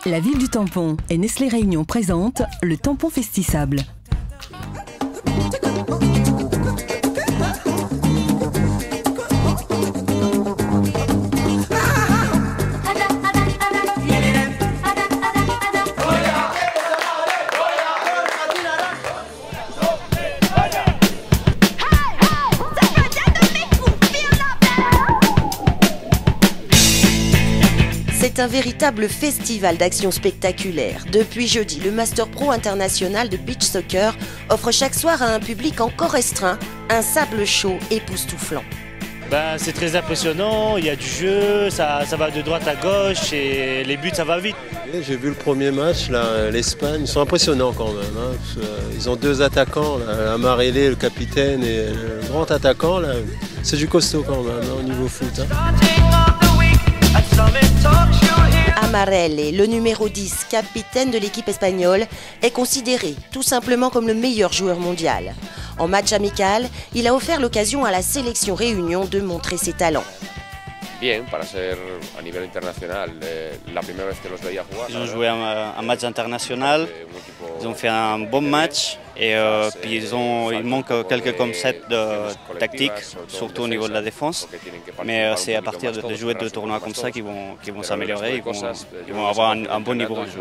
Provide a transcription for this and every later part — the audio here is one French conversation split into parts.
La ville du tampon et Nestlé Réunion présente le tampon Festisable. C'est un véritable festival d'actions spectaculaires. Depuis jeudi, le Master Pro international de beach soccer offre chaque soir à un public encore restreint un sable chaud époustouflant. C'est très impressionnant, il y a du jeu, ça va de droite à gauche et les buts ça va vite. J'ai vu le premier match, l'Espagne, ils sont impressionnants quand même. Ils ont deux attaquants, Amarelé, le capitaine, et le grand attaquant. C'est du costaud quand même au niveau foot. Amarelé, le numéro 10, capitaine de l'équipe espagnole, est considéré tout simplement comme le meilleur joueur mondial. En match amical, il a offert l'occasion à la sélection Réunion de montrer ses talents. Bien, para ser a nivel internacional, la primera vez que los veía jugar. Ils ont joué un match international, ils ont fait un bon match et puis il manque quelques concepts tactiques, surtout au niveau de la défense. Mais c'est à partir de jouer de tournois comme ça qu'ils vont s'améliorer, ils vont avoir un bon niveau en jeu.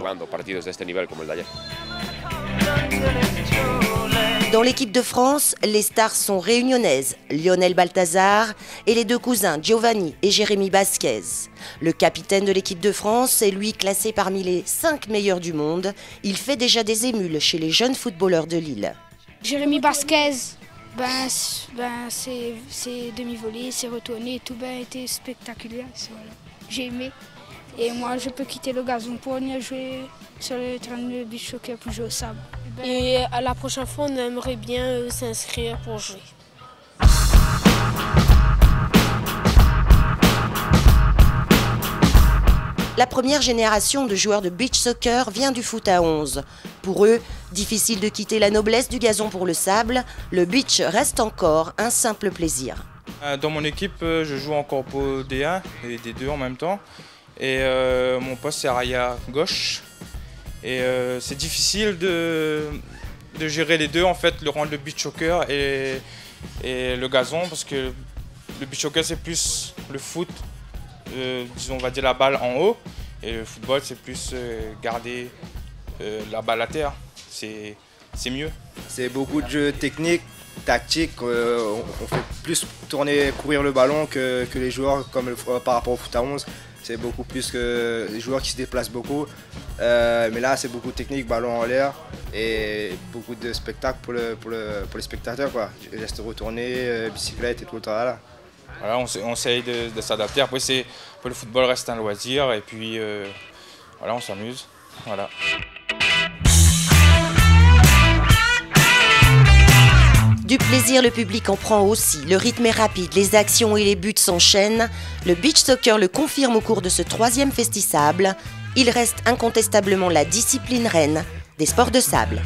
Dans l'équipe de France, les stars sont réunionnaises, Lionel Balthazar et les deux cousins Giovanni et Jérémy Basquez. Le capitaine de l'équipe de France est lui classé parmi les 5 meilleurs du monde. Il fait déjà des émules chez les jeunes footballeurs de Lille. Jérémy Basquez, c'est demi-volée, c'est retourné et tout était spectaculaire. Voilà. J'ai aimé. Et moi, je peux quitter le gazon pour venir jouer sur le terrain de beach soccer pour jouer au sable. Et à la prochaine fois, on aimerait bien s'inscrire pour jouer. La première génération de joueurs de beach soccer vient du foot à 11. Pour eux, difficile de quitter la noblesse du gazon pour le sable, le beach reste encore un simple plaisir. Dans mon équipe, je joue encore pour D1 et D2 en même temps. Et mon poste c'est arrière gauche. Et c'est difficile de gérer les deux, en fait, le rôle de beach soccer et le gazon, parce que le beach soccer c'est plus le foot, disons, on va dire la balle en haut, et le football c'est plus garder la balle à terre, c'est mieux. C'est beaucoup de jeux techniques, tactiques, on fait plus tourner, courir le ballon que les joueurs comme par rapport au foot à 11. C'est beaucoup plus que les joueurs qui se déplacent beaucoup. Mais là, c'est beaucoup de technique, ballon en l'air et beaucoup de spectacles pour les spectateurs, quoi. Gestes retournés, bicyclette et tout le temps là. Voilà, on essaye de s'adapter. Après, le football reste un loisir et puis voilà, on s'amuse. Voilà. Du plaisir, le public en prend aussi. Le rythme est rapide, les actions et les buts s'enchaînent. Le beach soccer le confirme au cours de ce 3e Festisable. Il reste incontestablement la discipline reine des sports de sable.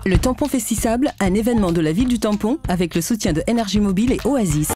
Le tampon Festisable, un événement de la ville du tampon avec le soutien de Énergie Mobile et Oasis.